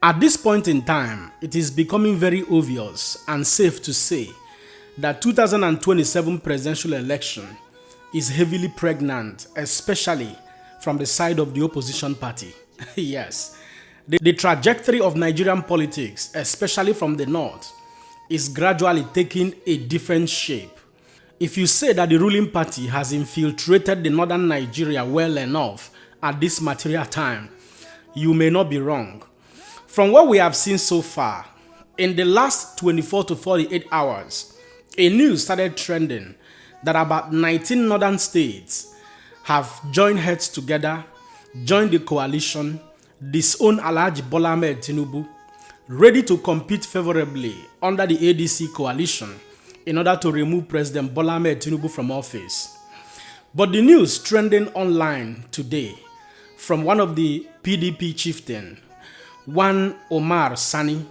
At this point in time, it is becoming very obvious and safe to say that 2027 presidential election is heavily pregnant, especially from the side of the opposition party. Yes, the trajectory of Nigerian politics, especially from the north, is gradually taking a different shape. If you say that the ruling party has infiltrated the northern Nigeria well enough at this material time, you may not be wrong. From what we have seen so far, in the last 24 to 48 hours, a news started trending that about 19 northern states have joined heads together, joined the coalition, disowned Alhaji Bola Ahmed Tinubu, ready to compete favorably under the ADC Coalition in order to remove President Bola Ahmed Tinubu from office. But the news trending online today from one of the PDP chieftains, one Omar Sani,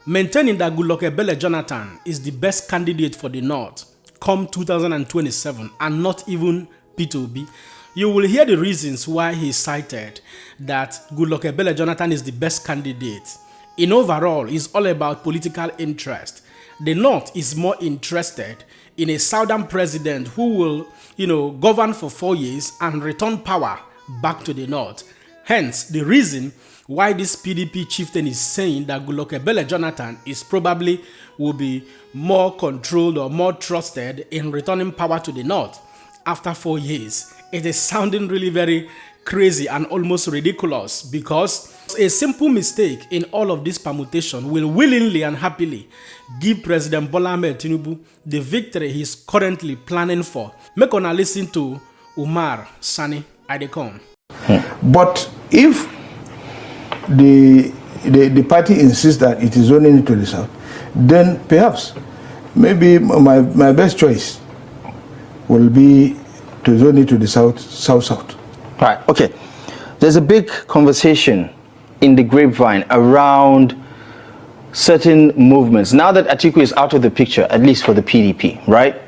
maintaining that Goodluck Jonathan is the best candidate for the North come 2027 and not even Peter Obi. You will hear the reasons why he cited that Goodluck Jonathan is the best candidate. In overall, it's all about political interest. The North is more interested in a southern president who will, govern for 4 years and return power back to the North. Hence, the reason why this PDP chieftain is saying that Goodluck Jonathan is probably will be more controlled or more trusted in returning power to the North after 4 years. It is sounding really very crazy and almost ridiculous because a simple mistake in all of this permutation will willingly and happily give President Bola Ahmed Tinubu the victory he is currently planning for. Make una listen to Umar Sani Adekon. But if the party insists that it is only to the south, then perhaps maybe my best choice will be to zone it to the south. Right, okay. There's a big conversation in the grapevine around certain movements. Now that Atiku is out of the picture, at least for the PDP, right?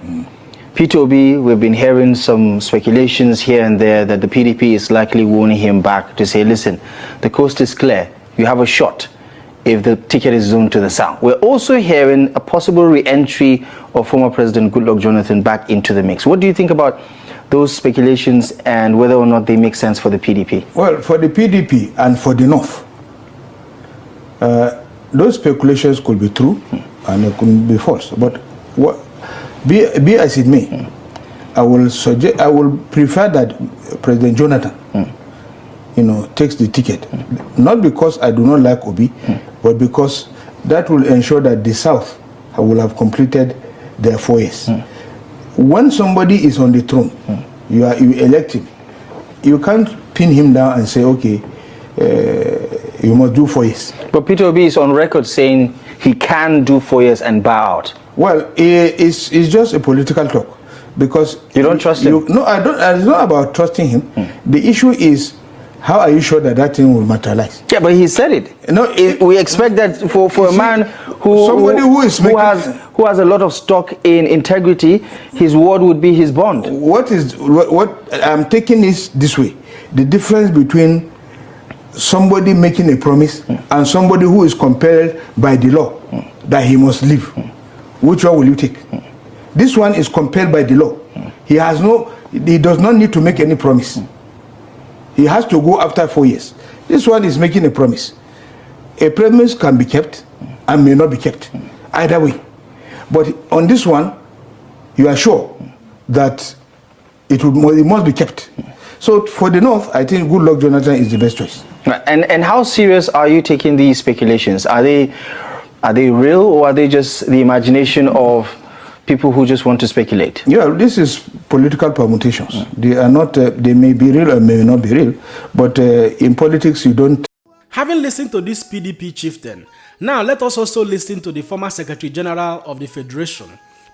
Peter Obi, we've been hearing some speculations here and there that the PDP is likely warning him back to say, listen, the coast is clear. You have a shot if the ticket is zoned to the south. We're also hearing a possible re-entry of former President Goodluck Jonathan back into the mix. What do you think about those speculations and whether or not they make sense for the PDP? Well, for the PDP and for the North, those speculations could be true and they could be false. But be as it may, I will prefer that President Jonathan, takes the ticket. Not because I do not like Obi, but because that will ensure that the South will have completed their 4 years. When somebody is on the throne, you elect him. You can't pin him down and say, okay, you must do 4 years. But Peter Obi is on record saying he can do 4 years and bow out. Well, it's just a political talk because you don't trust him. No, I don't. It's not about trusting him. The issue is, how are you sure that thing will materialize? Yeah, but he said it. No, we expect that for a man who has a lot of stock in integrity, his word would be his bond. What I'm taking is this way: the difference between somebody making a promise and somebody who is compelled by the law that he must leave. Which one will you take? This one is compelled by the law. He does not need to make any promise. He has to go after 4 years. This one is making a promise. A promise can be kept and may not be kept. Either way. But on this one, you are sure that it must be kept. So for the North, I think Goodluck Jonathan is the best choice. And how serious are you taking these speculations? Are they real, or are they just the imagination of people who just want to speculate? Yeah, this is political permutations. They are not. They may be real or may not be real. But in politics, you don't. Having listened to this PDP chieftain, now let us also listen to the former Secretary General of the Federation,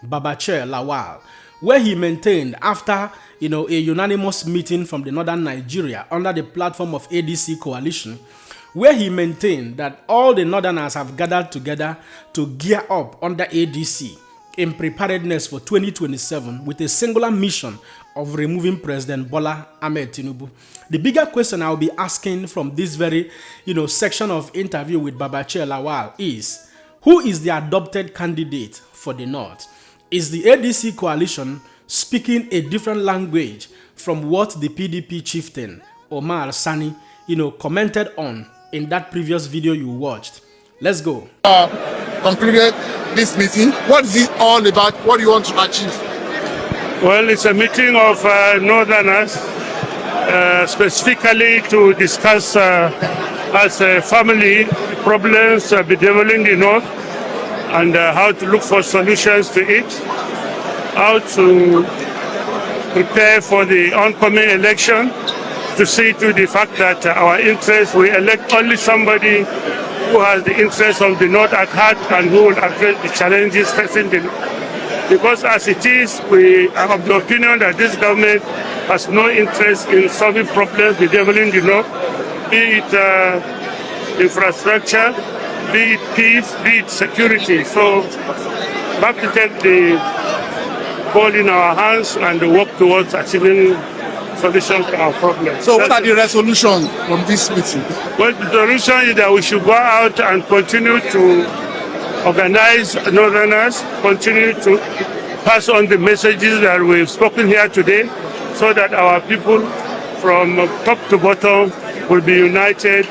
Babachir Law, where he maintained after a unanimous meeting from the northern Nigeria under the platform of ADC Coalition, where he maintained that all the northerners have gathered together to gear up under ADC in preparedness for 2027 with a singular mission of removing President Bola Ahmed Tinubu. The bigger question I'll be asking from this very, section of interview with Babachir Law is, who is the adopted candidate for the North? Is the ADC Coalition speaking a different language from what the PDP chieftain Omar Sani, commented on in that previous video you watched? Let's go. Concluded this meeting. What is it all about? What do you want to achieve? Well, it's a meeting of Northerners, specifically to discuss as a family problems bedeviling the North and how to look for solutions to it, how to prepare for the oncoming election, to see to the fact that our interests, we elect only somebody who has the interests of the North at heart and who will address the challenges facing the North. Because as it is, we are of the opinion that this government has no interest in solving problems bedeviling the North, be it infrastructure, be it peace, be it security. So we have to take the ball in our hands and work towards achieving solutions to our problems. So what are the resolutions from this meeting? Well, the solution is that we should go out and continue to organize Northerners, continue to pass on the messages that we've spoken here today, so that our people from top to bottom will be united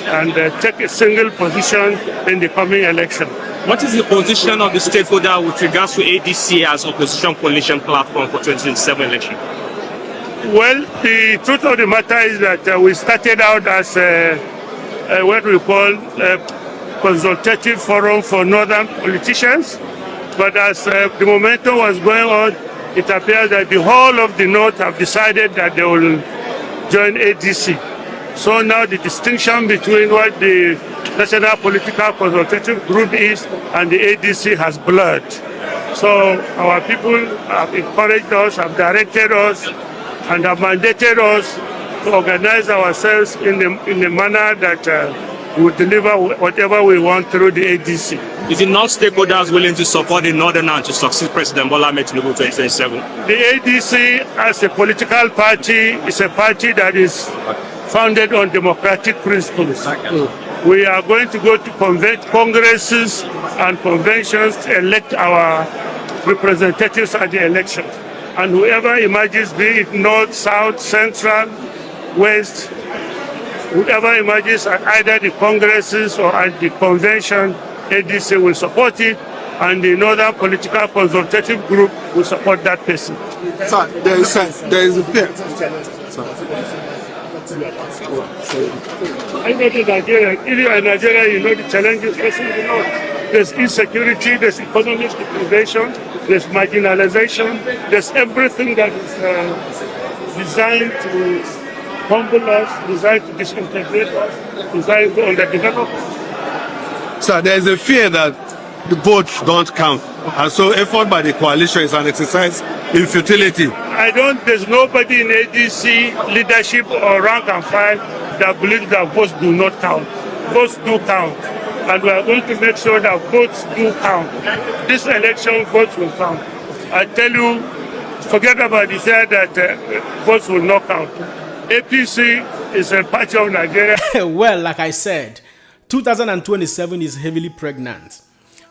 and take a single position in the coming election. What is the position of the stakeholder with regards to ADC as opposition coalition platform for 2027 election? Well, the truth of the matter is that we started out as what we call a consultative forum for northern politicians, but as the momentum was going on, it appears that the whole of the North have decided that they will join ADC. So now the distinction between what the National Political Consultative Group is and the ADC has blurred. So our people have encouraged us, have directed us, and have mandated us to organize ourselves in the manner that we will deliver whatever we want through the ADC. Is the North stakeholders willing to support the Northern to succeed President Bola Ahmed Tinubu 2027? The ADC as a political party is a party that is founded on democratic principles. We are going to go to congresses and conventions to elect our representatives at the election. And whoever emerges, be it North, South, Central, West, whoever emerges at either the congresses or at the convention, ADC will support it, and the Northern Political Consultative Group will support that person. Sir, there is a fear. I go to Nigeria. If you are in Nigeria, you know the challenges facing the North. There's insecurity, there's economic deprivation, there's marginalization, there's everything that is designed to humble us, designed to disintegrate us, designed to underdevelop us. So there is a fear that the votes don't count, and so effort by the coalition is an exercise in futility. There's nobody in ADC leadership or rank and file that believes that votes do not count. Votes do count, and we are going to make sure that votes do count. This election, votes will count. I tell you, forget about the fact that votes will not count. APC is a party of Nigeria. Well, like I said, 2027 is heavily pregnant.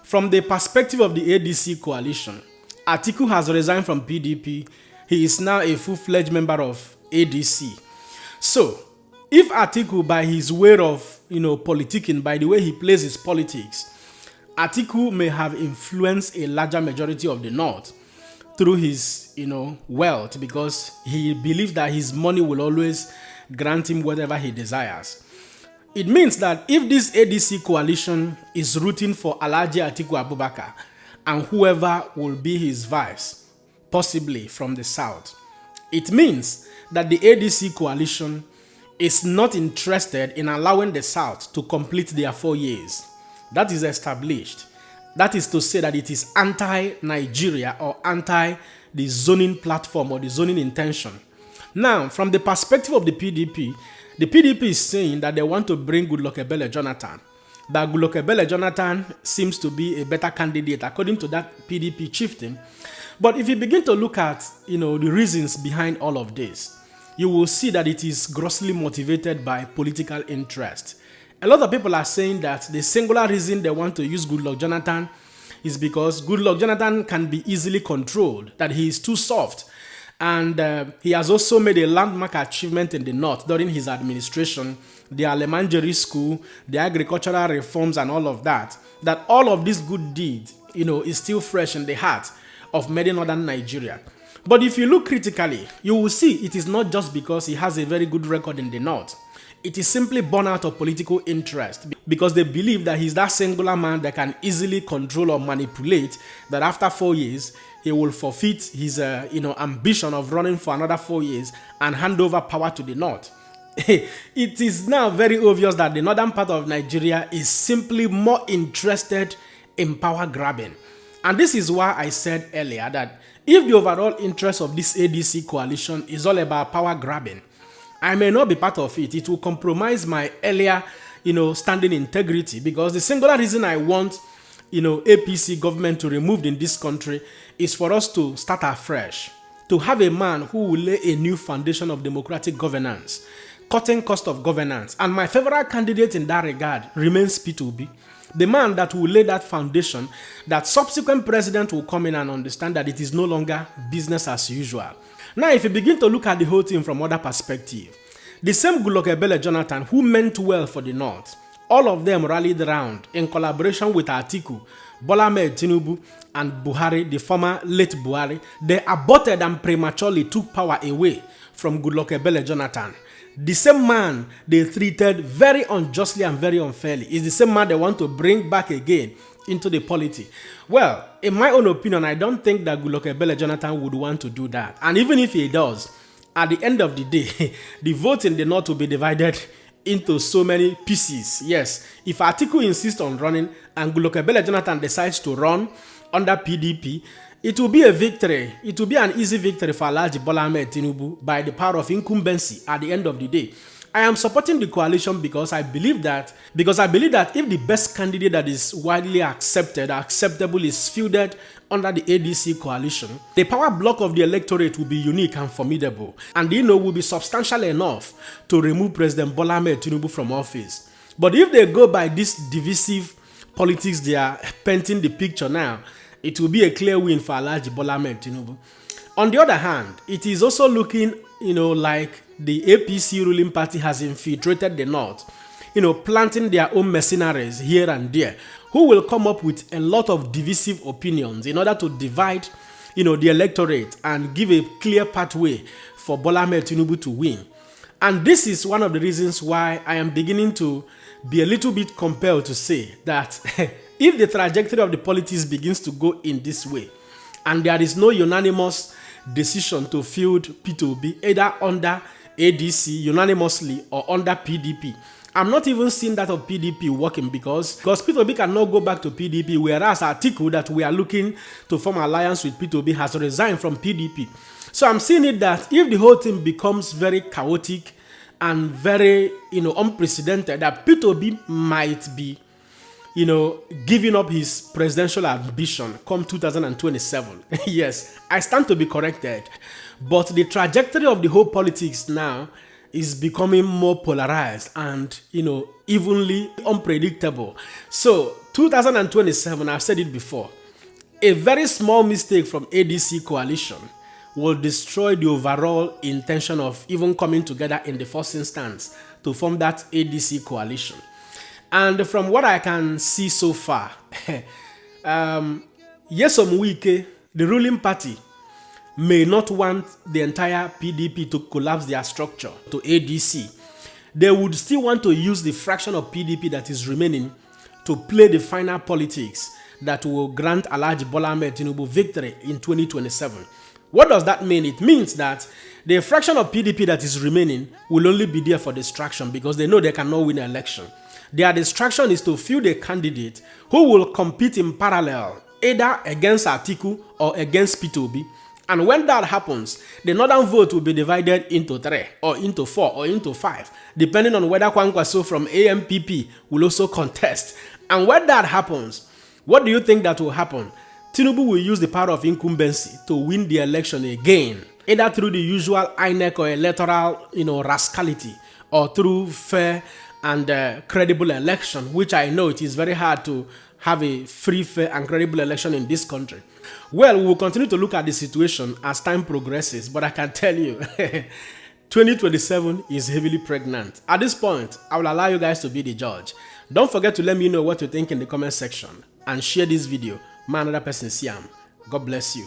From the perspective of the ADC coalition, Atiku has resigned from PDP. He is now a full-fledged member of ADC. So, if Atiku, by his way of, politicking, by the way he plays his politics, Atiku may have influenced a larger majority of the North through his, wealth, because he believes that his money will always grant him whatever he desires. It means that if this ADC coalition is rooting for Alhaji Atiku Abubakar and whoever will be his vice, possibly from the South, it means that the ADC coalition is not interested in allowing the South to complete their 4 years. That is established. That is to say that it is anti-Nigeria or anti the zoning platform or the zoning intention. Now, from the perspective of the PDP is saying that they want to bring Goodluck Jonathan that Goodluck Jonathan seems to be a better candidate according to that PDP chieftain. But if you begin to look at, the reasons behind all of this, you will see that it is grossly motivated by political interest. A lot of people are saying that the singular reason they want to use Goodluck Jonathan is because Goodluck Jonathan can be easily controlled, that he is too soft. And he has also made a landmark achievement in the north during his administration, the elementary school, the agricultural reforms and all of that, that all of these good deeds, is still fresh in the heart of many northern Nigeria. But if you look critically, you will see it is not just because he has a very good record in the north. It is simply born out of political interest because they believe that he's that singular man that can easily control or manipulate, that after 4 years, he will forfeit his ambition of running for another 4 years and hand over power to the north. It is now very obvious that the northern part of Nigeria is simply more interested in power grabbing. And this is why I said earlier that if the overall interest of this ADC coalition is all about power grabbing, I may not be part of it. It will compromise my earlier, standing integrity, because the singular reason I want, APC government to remove in this country is for us to start afresh, to have a man who will lay a new foundation of democratic governance, cutting cost of governance. And my favorite candidate in that regard remains Peter Obi, the man that will lay that foundation, that subsequent president will come in and understand that it is no longer business as usual. Now, if you begin to look at the whole thing from other perspective, the same Goodluck Jonathan who meant well for the north, all of them rallied around in collaboration with Atiku, Bola Ahmed Tinubu, and Buhari, the former late Buhari. They aborted and prematurely took power away from Goodluck Jonathan. The same man they treated very unjustly and very unfairly is the same man they want to bring back again into the polity. Well, in my own opinion, I don't think that Goodluck Jonathan would want to do that. And even if he does, at the end of the day, the vote in the north will be divided into so many pieces. Yes, if Atiku insists on running and Goodluck Jonathan decides to run under PDP, it will be a victory. It will be an easy victory for Alhaji Bola Ahmed Tinubu by the power of incumbency at the end of the day. I am supporting the coalition because I believe that if the best candidate that is widely acceptable is fielded under the ADC coalition, the power block of the electorate will be unique and formidable, and will be substantial enough to remove President Bola Ahmed Tinubu from office. But if they go by this divisive politics they are painting the picture now, it will be a clear win for Alhaji Bola Ahmed Tinubu. On the other hand, it is also looking, like the APC ruling party has infiltrated the north, planting their own mercenaries here and there, who will come up with a lot of divisive opinions in order to divide, the electorate and give a clear pathway for Bola Ahmed Tinubu to win. And this is one of the reasons why I am beginning to be a little bit compelled to say that if the trajectory of the politics begins to go in this way, and there is no unanimous decision to field Peter Obi either under ADC unanimously or under PDP, I'm not even seeing that of PDP working because Peter Obi cannot go back to PDP, whereas Atiku, that we are looking to form alliance with Peter Obi, has resigned from PDP. So I'm seeing it that if the whole thing becomes very chaotic and very unprecedented, that Peter Obi might be giving up his presidential ambition come 2027. Yes, I stand to be corrected. But the trajectory of the whole politics now is becoming more polarized and, evenly unpredictable. So 2027, I've said it before, a very small mistake from ADC coalition will destroy the overall intention of even coming together in the first instance to form that ADC coalition. And from what I can see so far, Nyesom Wike, the ruling party, may not want the entire PDP to collapse their structure to ADC. They would still want to use the fraction of PDP that is remaining to play the final politics that will grant Alhaji Bola Ahmed Tinubu victory in 2027. What does that mean? It means that the fraction of PDP that is remaining will only be there for distraction because they know they cannot win an election. Their distraction is to field a candidate who will compete in parallel either against Atiku or against Peter Obi, And when that happens, the northern vote will be divided into 3 or into 4 or into 5, depending on whether Kwankwaso from AMPP will also contest. And when that happens, what do you think that will happen? Tinubu will use the power of incumbency to win the election again, either through the usual INEC or electoral, rascality, or through fair and credible election, which I know it is very hard to have a free, fair, and credible election in this country. Well, we will continue to look at the situation as time progresses, but I can tell you, 2027 is heavily pregnant. At this point, I will allow you guys to be the judge. Don't forget to let me know what you think in the comment section, and share this video. May another person see am. God bless you.